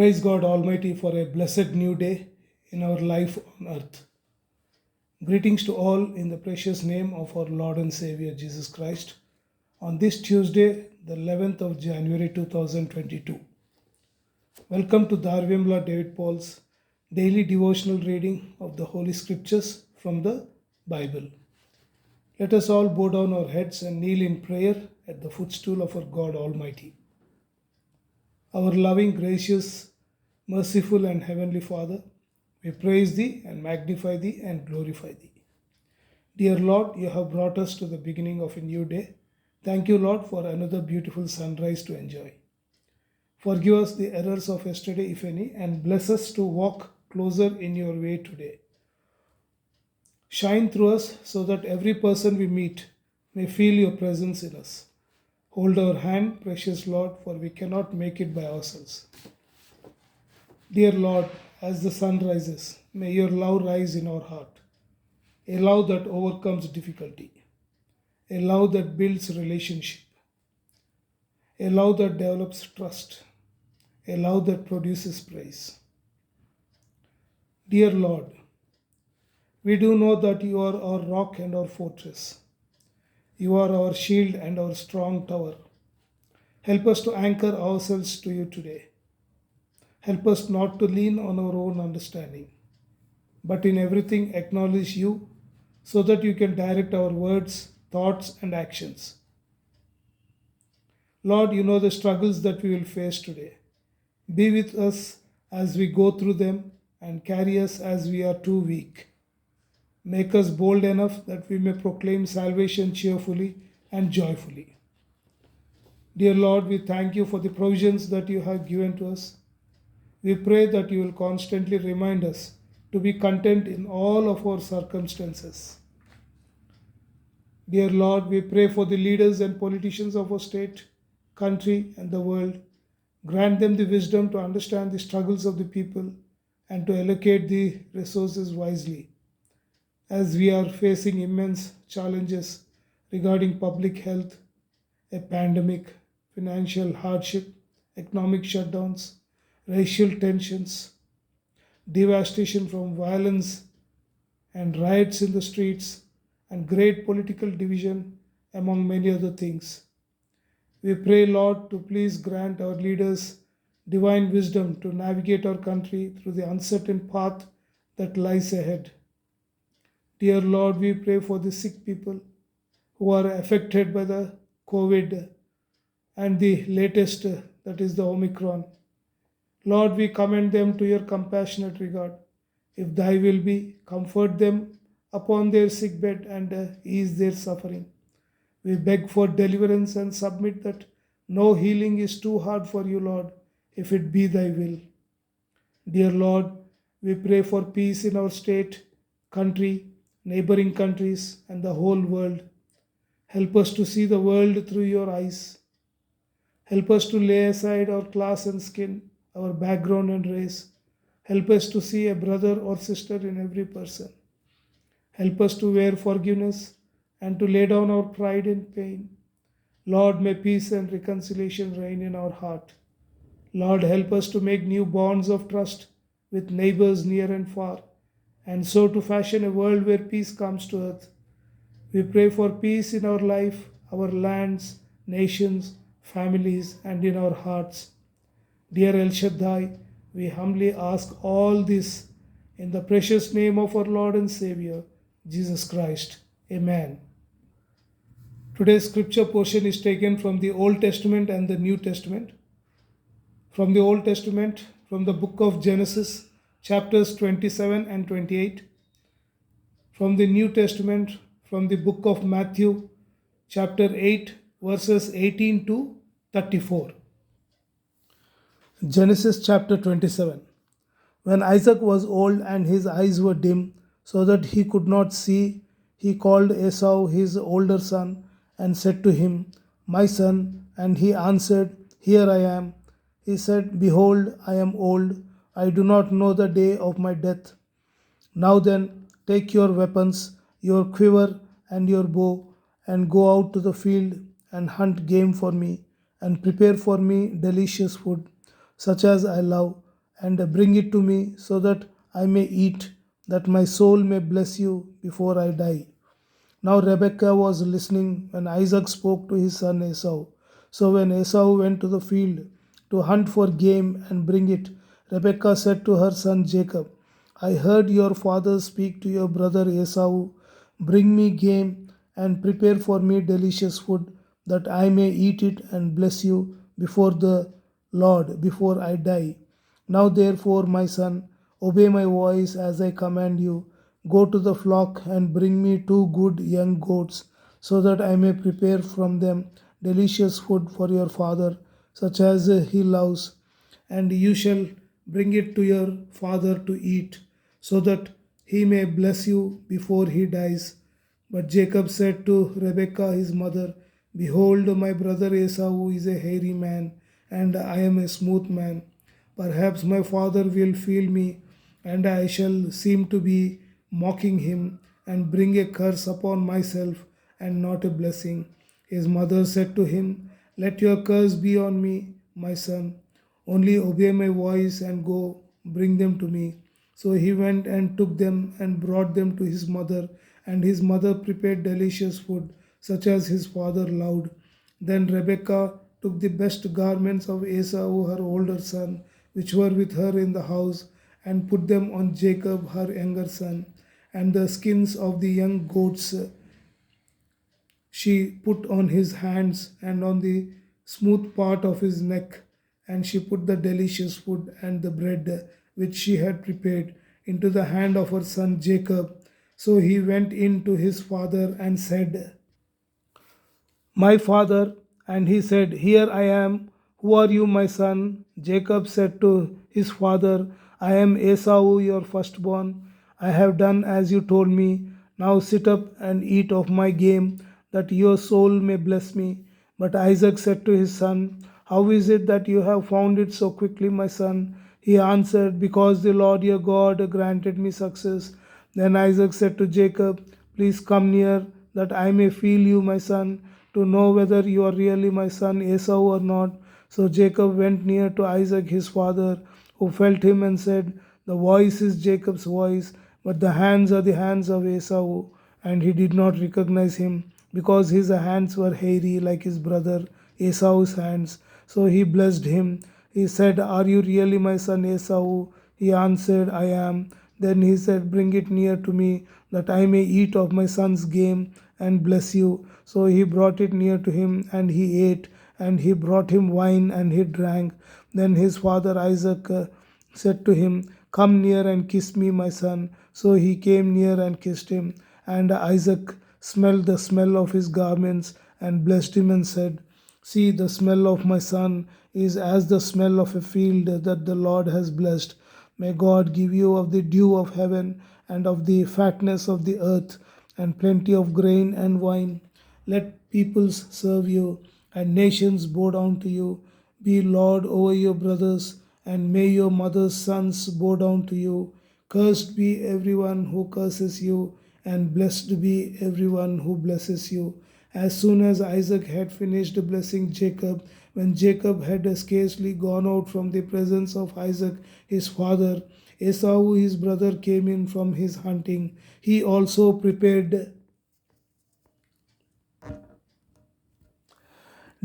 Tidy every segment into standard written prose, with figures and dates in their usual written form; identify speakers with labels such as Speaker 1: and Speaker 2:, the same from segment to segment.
Speaker 1: Praise God Almighty for a blessed new day in our life on earth. Greetings to all in the precious name of our Lord and Savior Jesus Christ on this Tuesday, the 11th of January 2022. Welcome to Dharvyamla David Paul's daily devotional reading of the Holy Scriptures from the Bible. Let us all bow down our heads and kneel in prayer at the footstool of our God Almighty. Our loving, gracious, merciful, and heavenly Father, we praise Thee and magnify Thee and glorify Thee. Dear Lord, You have brought us to the beginning of a new day. Thank You, Lord, for another beautiful sunrise to enjoy. Forgive us the errors of yesterday, if any, and bless us to walk closer in Your way today. Shine through us so that every person we meet may feel Your presence in us. Hold our hand, precious Lord, for we cannot make it by ourselves. Dear Lord, as the sun rises, may Your love rise in our heart, a love that overcomes difficulty, a love that builds relationship, a love that develops trust, a love that produces praise. Dear Lord, we do know that You are our rock and our fortress. You are our shield and our strong tower. Help us to anchor ourselves to You today. Help us not to lean on our own understanding, but in everything acknowledge You so that You can direct our words, thoughts, and actions. Lord, You know the struggles that we will face today. Be with us as we go through them and carry us as we are too weak. Make us bold enough that we may proclaim salvation cheerfully and joyfully. Dear Lord, we thank You for the provisions that You have given to us. We pray that You will constantly remind us to be content in all of our circumstances. Dear Lord, we pray for the leaders and politicians of our state, country, and the world. Grant them the wisdom to understand the struggles of the people and to allocate the resources wisely. As we are facing immense challenges regarding public health, a pandemic, financial hardship, economic shutdowns, racial tensions, devastation from violence and riots in the streets, and great political division, among many other things. We pray, Lord, to please grant our leaders divine wisdom to navigate our country through the uncertain path that lies ahead. Dear Lord, we pray for the sick people who are affected by the COVID and the latest, that is the Omicron. Lord, we commend them to Your compassionate regard. If Thy will be, comfort them upon their sick bed and ease their suffering. We beg for deliverance and submit that no healing is too hard for You, Lord, if it be Thy will. Dear Lord, we pray for peace in our state, country, neighboring countries, and the whole world. Help us to see the world through Your eyes. Help us to lay aside our class and skin, our background and race. Help us to see a brother or sister in every person. Help us to wear forgiveness and to lay down our pride and pain. Lord, may peace and reconciliation reign in our heart. Lord, help us to make new bonds of trust with neighbors near and far, and so to fashion a world where peace comes to earth. We pray for peace in our life, our lands, nations, families, and in our hearts. Dear El Shaddai, we humbly ask all this in the precious name of our Lord and Savior, Jesus Christ. Amen. Today's scripture portion is taken from the Old Testament and the New Testament. From the Old Testament, from the book of Genesis, chapters 27 and 28. From the New Testament, from the book of Matthew, chapter 8, verses 18 to 34. Genesis chapter 27. When Isaac was old and his eyes were dim, so that he could not see, he called Esau his older son and said to him, My son. And he answered, Here I am. He said, Behold, I am old. I do not know the day of my death. Now then, take your weapons, your quiver and your bow, and go out to the field and hunt game for me, and prepare for me delicious food, such as I love, and bring it to me so that I may eat, that my soul may bless you before I die. Now Rebekah was listening when Isaac spoke to his son Esau. So when Esau went to the field to hunt for game and bring it, Rebekah said to her son Jacob, I heard your father speak to your brother Esau, bring me game and prepare for me delicious food, that I may eat it and bless you before the Lord before I die. Now therefore, my son, obey my voice as I command you. Go to the flock and bring me two good young goats, so that I may prepare from them delicious food for your father, such as he loves, and you shall bring it to your father to eat, so that he may bless you before he dies. But Jacob said to Rebekah his mother, Behold, my brother Esau is a hairy man, and I am a smooth man. Perhaps my father will feel me, and I shall seem to be mocking him, and bring a curse upon myself, and not a blessing. His mother said to him, Let your curse be on me, my son. Only obey my voice and go, bring them to me. So he went and took them and brought them to his mother, and his mother prepared delicious food, such as his father loved. Then Rebekah took the best garments of Esau, her older son, which were with her in the house, and put them on Jacob, her younger son, and the skins of the young goats she put on his hands and on the smooth part of his neck, and she put the delicious food and the bread which she had prepared into the hand of her son Jacob. So he went in to his father and said, My father. And he said, Here I am. Who are you, my son? Jacob said to his father, I am Esau, your firstborn. I have done as you told me. Now sit up and eat of my game, that your soul may bless me. But Isaac said to his son, How is it that you have found it so quickly, my son? He answered, Because the Lord your God granted me success. Then Isaac said to Jacob, Please come near, that I may feel you, my son, to know whether you are really my son Esau or not. So Jacob went near to Isaac his father, who felt him and said, The voice is Jacob's voice, but the hands are the hands of Esau. And he did not recognize him, because his hands were hairy like his brother Esau's hands. So he blessed him. He said, Are you really my son Esau? He answered, I am. Then he said, Bring it near to me, that I may eat of my son's game and bless you. So he brought it near to him, and he ate, and he brought him wine, and he drank. Then his father Isaac said to him, Come near and kiss me, my son. So he came near and kissed him. And Isaac smelled the smell of his garments, and blessed him, and said, See, the smell of my son is as the smell of a field that the Lord has blessed. May God give you of the dew of heaven, and of the fatness of the earth, and plenty of grain and wine. Let peoples serve you, and nations bow down to you. Be Lord over your brothers, and may your mother's sons bow down to you. Cursed be everyone who curses you, and blessed be everyone who blesses you. As soon as Isaac had finished blessing Jacob, when Jacob had scarcely gone out from the presence of Isaac his father, Esau his brother came in from his hunting. He also prepared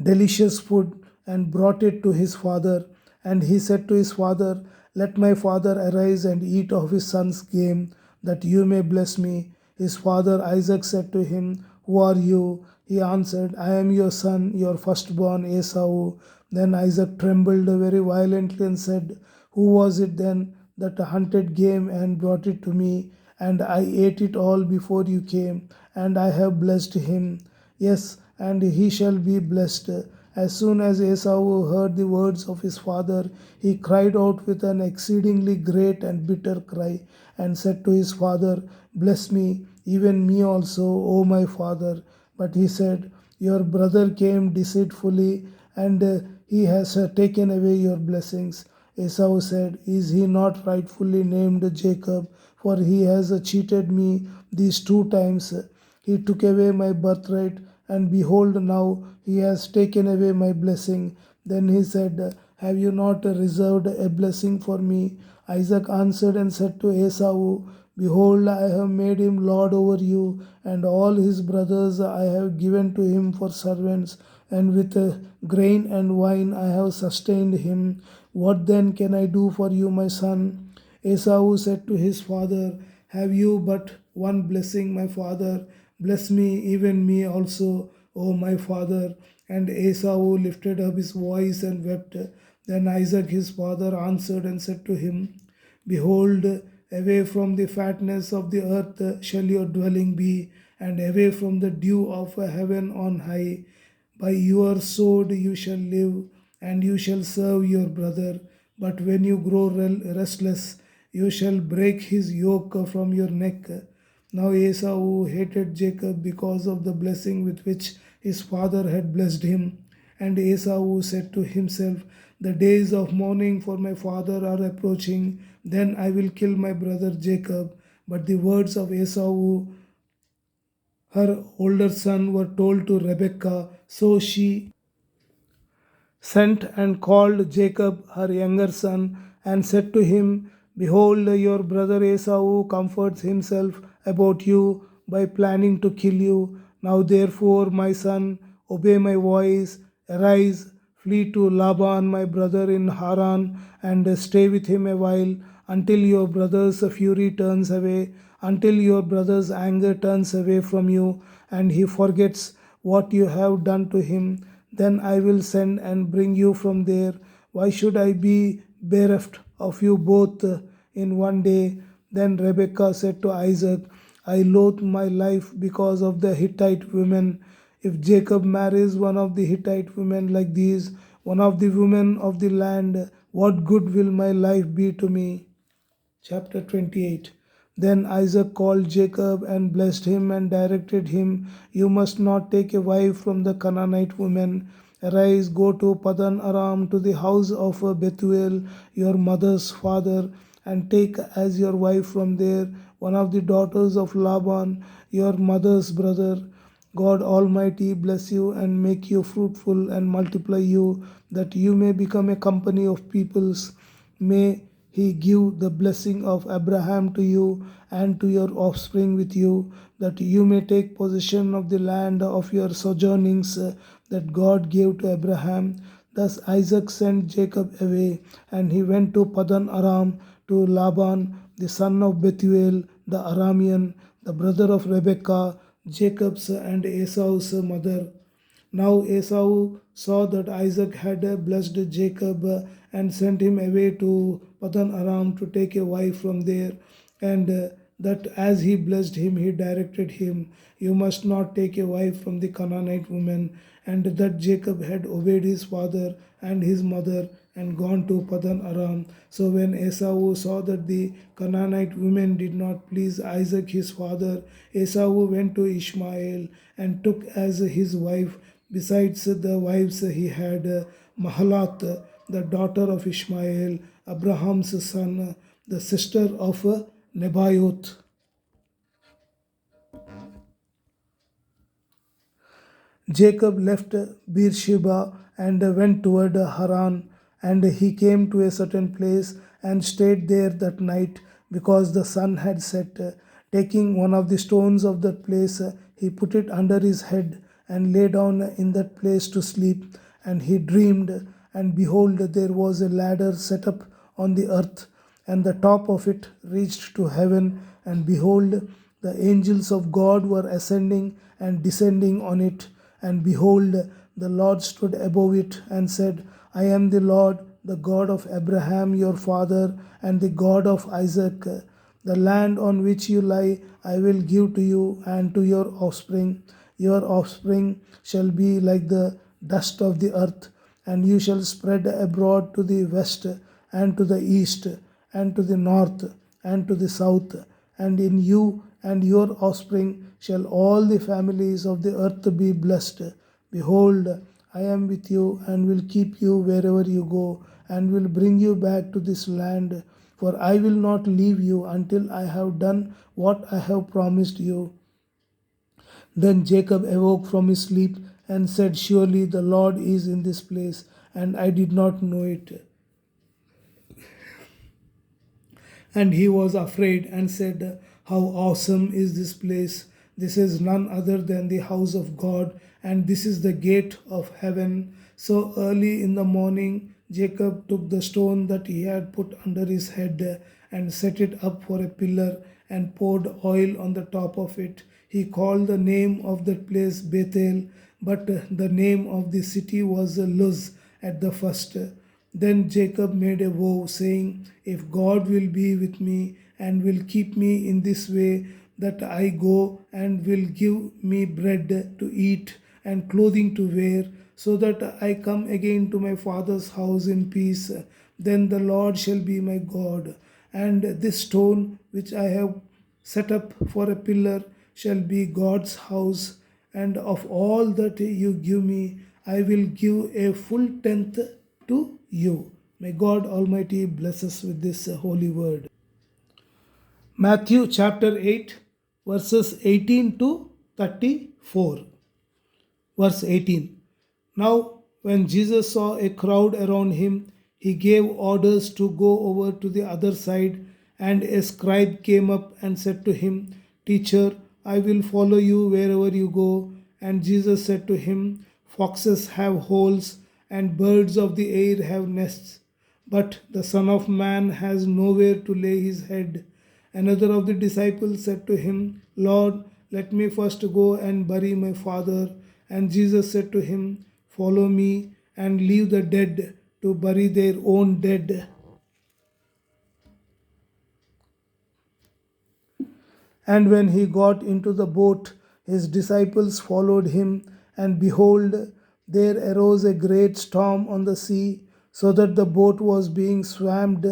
Speaker 1: delicious food and brought it to his father. And he said to his father, Let my father arise and eat of his son's game, that you may bless me. His father Isaac said to him, Who are you? He answered, I am your son, your firstborn Esau. Then Isaac trembled very violently and said, Who was it then that hunted game and brought it to me? And I ate it all before you came, and I have blessed him. Yes, and he shall be blessed. As soon as Esau heard the words of his father, he cried out with an exceedingly great and bitter cry, and said to his father, Bless me, even me also, O my father. But he said, Your brother came deceitfully, and he has taken away your blessings. Esau said, Is he not rightfully named Jacob? For he has cheated me these two times. He took away my birthright, and behold, now he has taken away my blessing. Then he said, have you not reserved a blessing for me? Isaac answered and said to Esau, Behold, I have made him lord over you, and all his brothers I have given to him for servants, and with grain and wine I have sustained him. What then can I do for you, my son? Esau said to his father, Have you but one blessing, my father? Bless me, even me also, O my father. And Esau lifted up his voice and wept. Then Isaac his father answered and said to him, Behold, away from the fatness of the earth shall your dwelling be, and away from the dew of heaven on high. By your sword you shall live, and you shall serve your brother. But when you grow restless, you shall break his yoke from your neck. Now Esau hated Jacob because of the blessing with which his father had blessed him. And Esau said to himself, The days of mourning for my father are approaching, then I will kill my brother Jacob. But the words of Esau, her older son, were told to Rebekah, so she sent and called Jacob, her younger son, and said to him, Behold, your brother Esau comforts himself about you by planning to kill you. Now, therefore, my son, obey my voice. Arise, flee to Laban, my brother in Haran, and stay with him a while until your brother's fury turns away, until your brother's anger turns away from you, and he forgets what you have done to him. Then I will send and bring you from there. Why should I be bereft of you both in one day? Then Rebekah said to Isaac, I loathe my life because of the Hittite women. If Jacob marries one of the Hittite women like these, one of the women of the land, what good will my life be to me? Chapter 28. Then Isaac called Jacob and blessed him and directed him, You must not take a wife from the Canaanite women. Arise, go to Padan Aram, to the house of Bethuel, your mother's father, and take as your wife from there one of the daughters of Laban, your mother's brother. God Almighty bless you and make you fruitful and multiply you, that you may become a company of peoples. May He give the blessing of Abraham to you and to your offspring with you, that you may take possession of the land of your sojournings that God gave to Abraham. Thus Isaac sent Jacob away, and he went to Padan Aram to Laban, the son of Bethuel the Aramean, the brother of Rebekah, Jacob's and Esau's mother. Now Esau saw that Isaac had blessed Jacob and sent him away to Padan Aram to take a wife from there, and that as he blessed him, he directed him, You must not take a wife from the Canaanite woman, and that Jacob had obeyed his father and his mother and gone to Padan Aram. So when Esau saw that the Canaanite women did not please Isaac his father, Esau went to Ishmael and took as his wife, besides the wives he had, Mahalath, the daughter of Ishmael, Abraham's son, the sister of Nebaioth. Jacob left Beersheba and went toward Haran, and he came to a certain place and stayed there that night because the sun had set. Taking one of the stones of that place, he put it under his head and lay down in that place to sleep. And he dreamed, and behold, there was a ladder set up on the earth, and the top of it reached to heaven, and behold, the angels of God were ascending and descending on it. And behold, the Lord stood above it and said, I am the Lord, the God of Abraham your father, and the God of Isaac. The land on which you lie I will give to you and to your offspring. Your offspring shall be like the dust of the earth, and you shall spread abroad to the west and to the east and to the north and to the south. And in you and your offspring shall all the families of the earth be blessed. Behold, I am with you and will keep you wherever you go, and will bring you back to this land. For I will not leave you until I have done what I have promised you. Then Jacob awoke from his sleep and said, Surely the Lord is in this place, and I did not know it. And he was afraid and said, How awesome is this place! This is none other than the house of God, and this is the gate of heaven. So early in the morning, Jacob took the stone that he had put under his head and set it up for a pillar and poured oil on the top of it. He called the name of that place Bethel, but the name of the city was Luz at the first. Then Jacob made a vow, saying, If God will be with me and will keep me in this way that I go, and will give me bread to eat and clothing to wear, so that I come again to my father's house in peace, then the Lord shall be my God. And this stone which I have set up for a pillar shall be God's house, and of all that you give me, I will give a full tenth to you. May God Almighty bless us with this holy word. Matthew chapter 8, verses 18 to 34. Verse 18. Now, when Jesus saw a crowd around him, he gave orders to go over to the other side, and a scribe came up and said to him, Teacher, I will follow you wherever you go. And Jesus said to him, Foxes have holes, and birds of the air have nests, but the Son of Man has nowhere to lay his head. Another of the disciples said to him, Lord, let me first go and bury my father. And Jesus said to him, Follow me and leave the dead to bury their own dead. And when he got into the boat, his disciples followed him, and behold, there arose a great storm on the sea, so that the boat was being swamped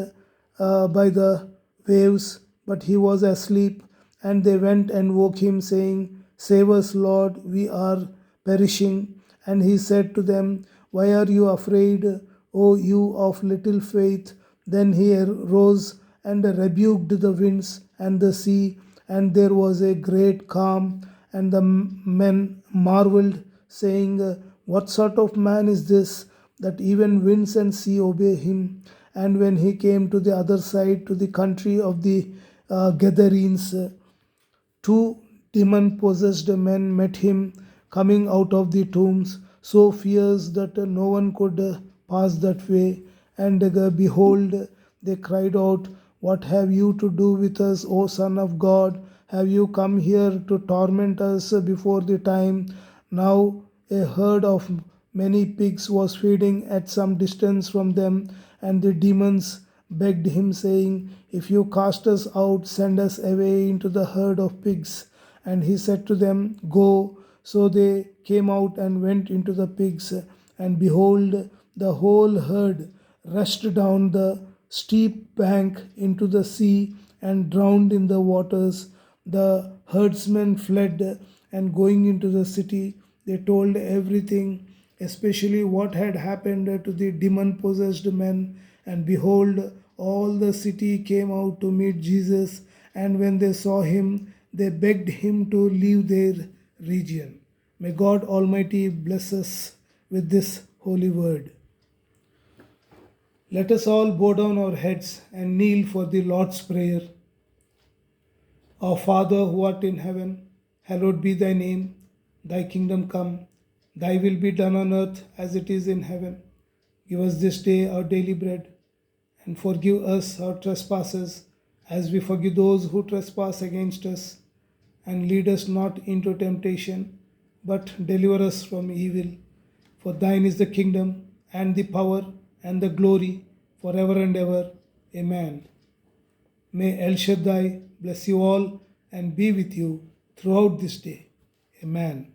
Speaker 1: by the waves, but he was asleep. And they went and woke him, saying, Save us, Lord, we are perishing. And he said to them, Why are you afraid, O you of little faith? Then he arose and rebuked the winds and the sea, and there was a great calm. And the men marveled, saying, What sort of man is this, that even winds and sea obey him? And when he came to the other side, to the country of the Gadarenes, two demon possessed men met him coming out of the tombs, so fierce that no one could pass that way. And behold, they cried out, What have you to do with us, O Son of God? Have you come here to torment us before the time? Now a herd of many pigs was feeding at some distance from them, and the demons begged him, saying, If you cast us out, send us away into the herd of pigs. And he said to them, Go. So they came out and went into the pigs, and behold, the whole herd rushed down the steep bank into the sea and drowned in the waters. The herdsmen fled, and going into the city, they told everything, especially what had happened to the demon possessed men. And behold, all the city came out to meet Jesus, and when they saw him, they begged him to leave their region. May God Almighty bless us with this holy word. Let us all bow down our heads and kneel for the Lord's Prayer. Our Father who art in heaven, hallowed be thy name. Thy kingdom come, thy will be done on earth as it is in heaven. Give us this day our daily bread, and forgive us our trespasses as we forgive those who trespass against us. And lead us not into temptation, but deliver us from evil. For thine is the kingdom, and the power, and the glory, forever and ever. Amen. May El Shaddai bless you all and be with you throughout this day. Amen.